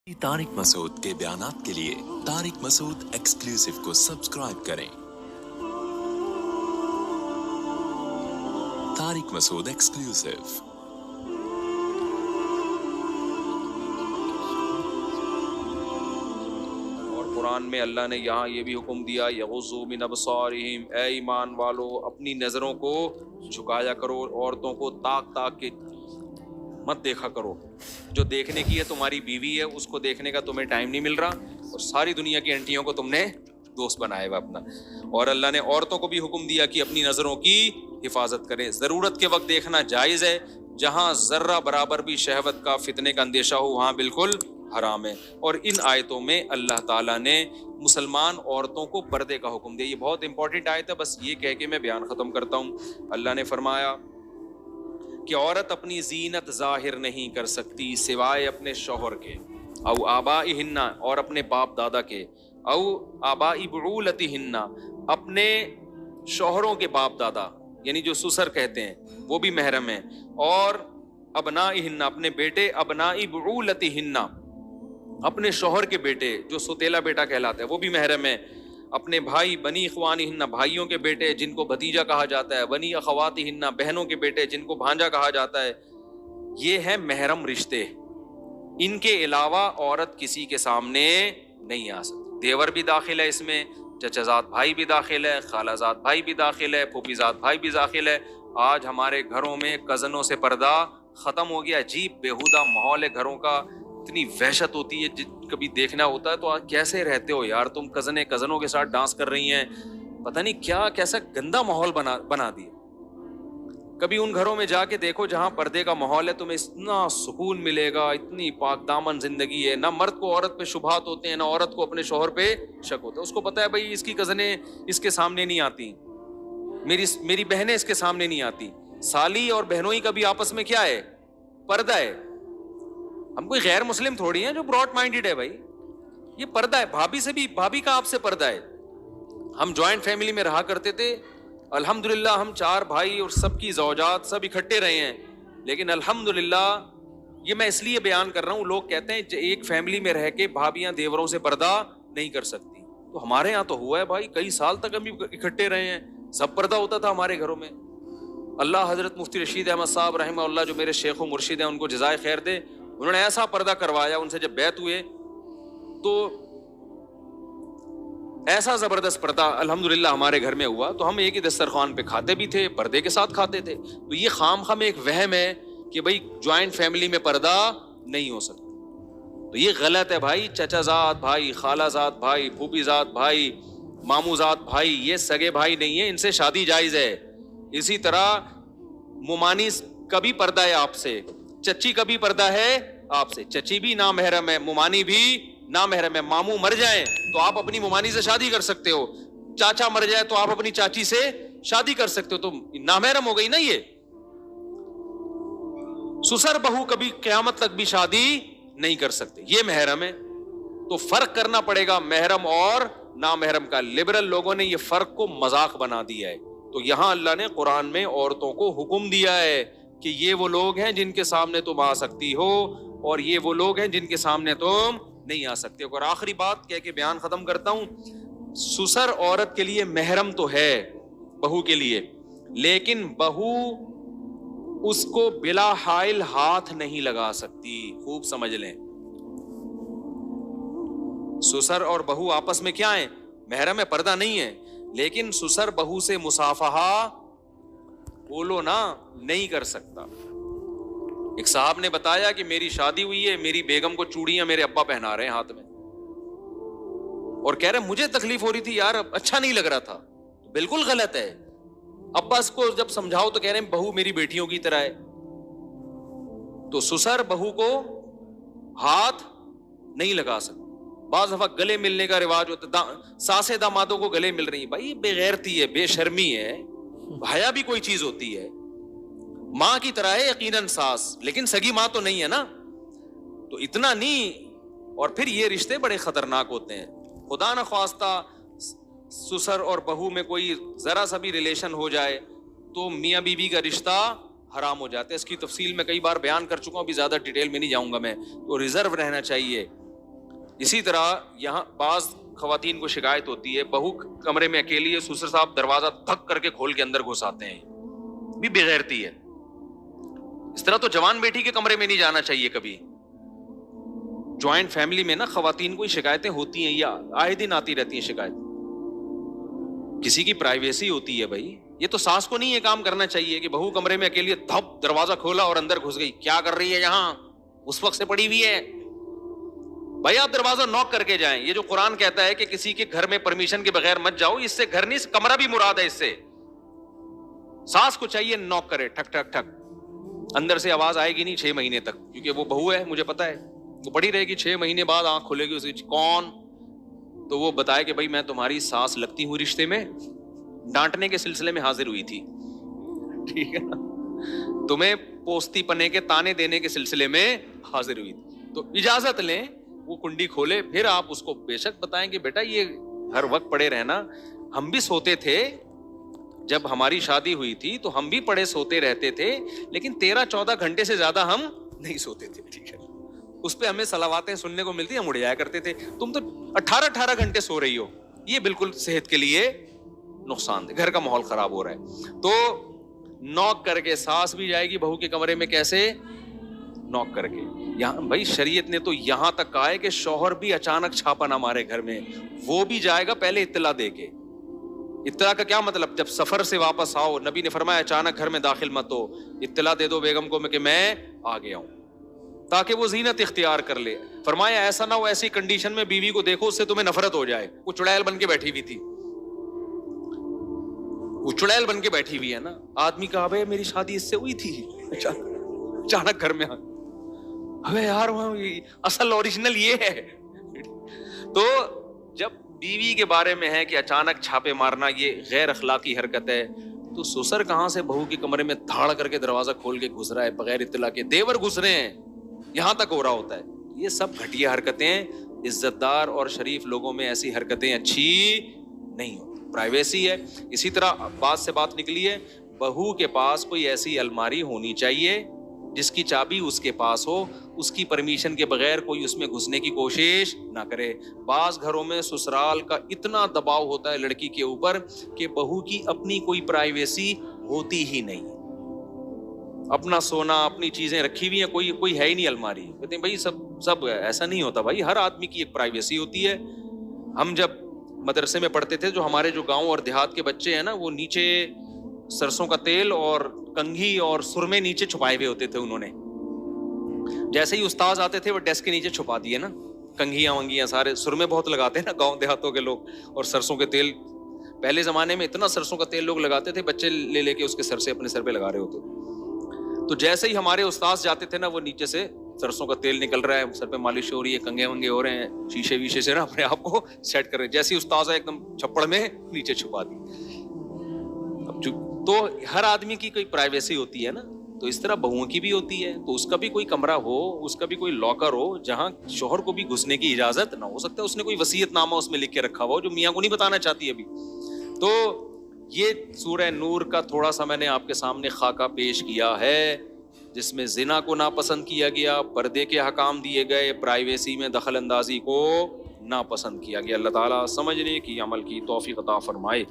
तारिक मसूद के बयानात के लिए तारिक मसूद एक्सक्लूसिव को सब्सक्राइब करें। तारिक मसूद एक्सक्लूसिव। और कुरान में अल्लाह ने यहाँ ये भी हुक्म दिया, यग़ुज़्ज़ू मिन अबसारिहिम, ऐ ईमान वालो अपनी नज़रों को झुकाया करो, औरतों को ताक ताक के मत देखा करो। जो देखने की है तुम्हारी बीवी है, उसको देखने का तुम्हें टाइम नहीं मिल रहा, और सारी दुनिया की आंटियों को तुमने दोस्त बनाया हुआ अपना। और अल्लाह ने औरतों को भी हुक्म दिया कि अपनी नज़रों की हिफाजत करें। ज़रूरत के वक्त देखना जायज़ है, जहाँ ज़र्रा बराबर भी शहवत का फितने का अंदेशा हो वहाँ बिल्कुल हराम है। और इन आयतों में अल्लाह ताला ने मुसलमान औरतों को पर्दे का हुक्म दिया। ये बहुत इंपॉर्टेंट आयत है, बस ये कह के मैं बयान ख़त्म करता हूँ। अल्लाह ने फरमाया कि औरत अपनी जीनत जाहिर नहीं कर सकती सिवाय अपने शौहर के, औ आबाइहिन्ना और अपने बाप दादा के, औ आबाई बुऊलतिहिन्ना अपने शौहरों के बाप दादा यानी जो सुसर कहते हैं वो भी महरम है, और अबनाइहिन्ना अपने बेटे, अबनाई बुऊलतिहिन्ना अपने शौहर के बेटे जो सुतेला बेटा कहलाता है वो भी महरम है, अपने भाई बनी इख्वानिहिन्ना भाइयों के बेटे जिनको भतीजा कहा जाता है, बनी अखवातिहिन्ना बहनों के बेटे जिनको भांजा कहा जाता है। ये है महरम रिश्ते, इनके अलावा औरत किसी के सामने नहीं आ सकती। देवर भी दाखिल है इसमें, चचाजाद भाई भी दाखिल है, खालाजाद भाई भी दाखिल है, फूफीजाद भाई भी दाखिल है। आज हमारे घरों में कज़नों से पर्दा ख़त्म हो गया। अजीब बेहुदा माहौल है घरों का, इतनी वहशत होती है। कभी देखना होता है तो कैसे रहते हो यार तुम, कज़नों के साथ डांस कर रही हैं, पता नहीं क्या कैसा गंदा माहौल बना दिया। कभी उन घरों में जाके देखो जहां पर्दे का माहौल है, तुम्हें इतना सुकून मिलेगा, इतनी पाक दामन जिंदगी है। ना मर्द को औरत पे शुबहात होते हैं, ना औरत को अपने शौहर पे शक होता है। उसको पता है भाई इसकी कज़नें इसके सामने नहीं आती, मेरी बहनें इसके सामने नहीं आती। साली और बहनोई का भी आपस में क्या है, पर्दा है। हम कोई गैर मुस्लिम थोड़ी हैं जो ब्रॉड माइंडेड है भाई, ये पर्दा है। भाभी से भी, भाभी का आपसे पर्दा है। हम जॉइंट फैमिली में रहा करते थे, अल्हम्दुलिल्लाह हम 4 भाई और सबकी ज़ौजात सब इकट्ठे रहे हैं, लेकिन अल्हम्दुलिल्लाह ये मैं इसलिए बयान कर रहा हूँ, लोग कहते हैं एक फैमिली में रह के भाभियां देवरों से पर्दा नहीं कर सकती, तो हमारे यहाँ तो हुआ है भाई, कई साल तक हम इकट्ठे रहे हैं, सब पर्दा होता था हमारे घरों में। अल्लाह हजरत मुफ्ती रशीद अहमद साहब रहमहुल्लाह जो मेरे शेख व मुर्शिद हैं उनको जज़ाए खैर दे, उन्होंने ऐसा पर्दा करवाया, उनसे जब बैत हुए तो ऐसा जबरदस्त पर्दा अल्हम्दुलिल्लाह हमारे घर में हुआ। तो हम एक ही दस्तरखान पे खाते भी थे, पर्दे के साथ खाते थे। तो ये खाम में एक वहम है कि भाई ज्वाइंट फैमिली में पर्दा नहीं हो सकता, तो ये गलत है भाई। चचाजाद भाई, खालाजाद भाई, फूफीजाद भाई, मामूजाद भाई, ये सगे भाई नहीं है, इनसे शादी जायज है। इसी तरह मुमानी का भी पर्दा है आपसे, चच्ची का भी पर्दा है आपसे। चच्ची भी नामहरम है, मुमानी भी नामहरम है। मामू मर जाए तो आप अपनी मुमानी से शादी कर सकते हो, चाचा मर जाए तो आप अपनी चाची से शादी कर सकते हो, तो नामहरम हो गई ना ये। सुसर बहू कभी क़यामत तक भी शादी नहीं कर सकते, ये महरम है। तो फर्क करना पड़ेगा महरम और नामहरम का। लिबरल लोगों ने ये फर्क को मजाक बना दिया है। तो यहां अल्लाह ने कुरान में औरतों को हुक्म दिया है कि ये वो लोग हैं जिनके सामने तुम आ सकती हो, और ये वो लोग हैं जिनके सामने तुम नहीं आ सकते। और आखिरी बात कह के बयान खत्म करता हूं, सुसर औरत के लिए महरम तो है बहू के लिए, लेकिन बहू उसको बिला हाइल हाथ नहीं लगा सकती। खूब समझ लें, सुसर और बहू आपस में क्या है, महरम है, पर्दा नहीं है, लेकिन सुसर बहू से मुसाफहा बोलो ना नहीं कर सकता। एक साहब ने बताया कि मेरी शादी हुई है, मेरी बेगम को चूड़ियां मेरे अब्बा पहना रहे हैं हाथ में, और कह रहे मुझे तकलीफ हो रही थी यार, अच्छा नहीं लग रहा था। बिल्कुल गलत है। अब्बास को जब समझाओ तो कह रहे हैं बहू मेरी बेटियों की तरह है। तो सुसर बहू को हाथ नहीं लगा सकता। बाज़ दफा गले मिलने का रिवाज होता, सासे दामादों को गले मिल रही, भाई बेगैरती है, बेशर्मी है। भाया भी कोई चीज होती है, माँ की तरह है यकीनन सास, लेकिन सगी माँ तो नहीं है ना, तो इतना नहीं। और फिर ये रिश्ते बड़े खतरनाक होते हैं। खुदा न ख्वास्ता सुसर और बहू में कोई जरा सा भी रिलेशन हो जाए तो मियाँ बीवी का रिश्ता हराम हो जाता है। इसकी तफसील में कई बार बयान कर चुका हूँ, अभी ज्यादा डिटेल में नहीं जाऊंगा मैं। तो रिजर्व रहना चाहिए, اسی طرح یہاں بعض خواتین کو شکایت ہوتی ہے بہو کمرے میں اکیلی ہے, سسر صاحب دروازہ دھک کر کے کھول کے اندر گھس آتے ہیں, بھی بے غیرتی ہے. اس طرح تو جوان بیٹی کے کمرے میں نہیں جانا چاہیے کبھی. جوائنٹ فیملی میں نا خواتین کو شکایتیں ہوتی ہیں یا آئے دن آتی رہتی ہیں شکایت. کسی کی پرائیویسی ہوتی ہے بھائی. یہ تو ساس کو نہیں یہ کام کرنا چاہیے کہ بہو کمرے میں اکیلی دھپ دروازہ کھولا اور اندر گھس گئی, کیا کر رہی ہے یہاں, اس وقت سے پڑی ہوئی ہے. بھائی آپ دروازہ نوک کر کے جائیں. یہ جو قرآن کہتا ہے کہ کسی کے گھر میں پرمیشن کے بغیر مت جاؤ, اس سے گھر نہیں کمرہ بھی مراد ہے. اس سے ساس کو چاہیے نوک کرے, ٹھک ٹھک ٹھک. اندر سے آواز آئے گی نہیں 6 مہینے تک, کیونکہ وہ بہو ہے, مجھے پتا ہے. وہ پڑی رہے گی, 6 مہینے بعد آنکھ کھلے گی, اس کی کون, تو وہ بتائے کہ بھائی میں تمہاری ساس لگتی ہوں رشتے میں, ڈانٹنے کے سلسلے میں حاضر ہوئی تھی, ٹھیک ہے نا, تمہیں پوستی پنے کے تانے دینے کے سلسلے میں حاضر ہوئی تھی. تو اجازت لیں, وہ کنڈی کھولے, پھر آپ اس کو بے شک بتائیں کہ بیٹا یہ ہر وقت پڑے رہنا, ہم بھی سوتے تھے جب ہماری شادی ہوئی تھی تو ہم بھی پڑے سوتے رہتے تھے, لیکن 13-14 گھنٹے سے زیادہ ہم نہیں سوتے تھے, ٹھیک ہے. اس پہ ہمیں صلواتیں سننے کو ملتی, ہم اڑ جایا کرتے تھے. تم تو 18 گھنٹے سو رہی ہو, یہ بالکل صحت کے لیے نقصان دہ, گھر کا ماحول خراب ہو رہا ہے. تو نوک کر کے ساس بھی جائے گی بہو کے کمرے میں, کیسے نوک کر کے. یہاں بھائی شریعت نے تو یہاں تک کہا ہے کہ شوہر بھی اچانک چھاپا نہ مارے گھر میں, وہ بھی جائے گا پہلے اطلاع دے کے. اطلاع کا کیا مطلب, جب سفر سے واپس آؤ, نبی نے فرمایا اچانک گھر میں داخل مت ہو, اطلاع دے دو بیگم کو کہ میں آ گیا ہوں, تاکہ وہ زینت اختیار کر لے. فرمایا ایسا نہ ہو ایسی کنڈیشن میں بیوی کو دیکھو اس سے تمہیں نفرت ہو جائے. وہ چڑیل بن کے بیٹھی ہوئی تھی, وہ چڑیل بن کے بیٹھی ہوئی ہے نا. آدمی کہا بھائی میری شادی اس سے ہوئی تھی, اچانک گھر میں ابے یار اصل اوریجنل یہ ہے. تو جب بیوی کے بارے میں ہے کہ اچانک چھاپے مارنا یہ غیر اخلاقی حرکت ہے, تو سسر کہاں سے بہو کے کمرے میں دھاڑ کر کے دروازہ کھول کے گھس رہا ہے بغیر اطلاع کے, دیور گھس رہے ہیں, یہاں تک ہو رہا ہوتا ہے. یہ سب گھٹیا حرکتیں, عزت دار اور شریف لوگوں میں ایسی حرکتیں اچھی نہیں ہوتی. پرائیویسی ہے. اسی طرح بات سے بات نکلی ہے, بہو کے پاس کوئی ایسی الماری ہونی چاہیے جس کی چابی اس کے پاس ہو, اس کی پرمیشن کے بغیر کوئی اس میں گھسنے کی کوشش نہ کرے. بعض گھروں میں سسرال کا اتنا دباؤ ہوتا ہے لڑکی کے اوپر کہ بہو کی اپنی کوئی پرائیویسی ہوتی ہی نہیں. اپنا سونا اپنی چیزیں رکھی ہوئی ہیں, کوئی ہے ہی نہیں الماری. کہتے ہیں بھائی سب ایسا نہیں ہوتا بھائی, ہر آدمی کی ایک پرائیویسی ہوتی ہے. ہم جب مدرسے میں پڑھتے تھے, جو ہمارے جو گاؤں اور دیہات کے بچے ہیں نا, وہ نیچے سرسوں کا تیل اور کنگھی اور سرمے نیچے چھپائے ہوئے ہوتے تھے. انہوں نے جیسے ہی استاذ آتے تھے وہ ڈیسک کے نیچے چھپا دیے نا, کنگھیاں ونگیاں سارے. سرمے بہت لگاتے ہیں نا گاؤں دیہاتوں کے لوگ, اور سرسوں کے تیل پہلے زمانے میں اتنا سرسوں کا تیل لوگ لگاتے تھے, بچے لے کے اس کے سر سے اپنے سر پہ لگا رہے ہوتے. تو جیسے ہی ہمارے استاذ جاتے تھے نا, وہ نیچے سے سرسوں کا تیل نکل رہا ہے, سر پہ مالش ہو رہی ہے, کنگھے ونگے ہو رہے ہیں, شیشے ویشے سے نا اپنے آپ کو سیٹ کر رہے ہیں. جیسے استاذ ایک دم چھپڑ میں نیچے چھپا دی. اب تو ہر آدمی کی کوئی پرائیویسی ہوتی ہے نا, تو اس طرح بہوؤں کی بھی ہوتی ہے. تو اس کا بھی کوئی کمرہ ہو, اس کا بھی کوئی لاکر ہو جہاں شوہر کو بھی گھسنے کی اجازت نہ. ہو سکتا ہے اس نے کوئی وصیت نامہ اس میں لکھ کے رکھا ہوا جو میاں کو نہیں بتانا چاہتی ابھی. تو یہ سورہ نور کا تھوڑا سا میں نے آپ کے سامنے خاکہ پیش کیا ہے, جس میں زنا کو ناپسند کیا گیا, پردے کے حکام دیے گئے, پرائیویسی میں دخل اندازی کو ناپسند کیا گیا. اللہ تعالیٰ سمجھنے کی عمل کی توفیق عطا فرمائے.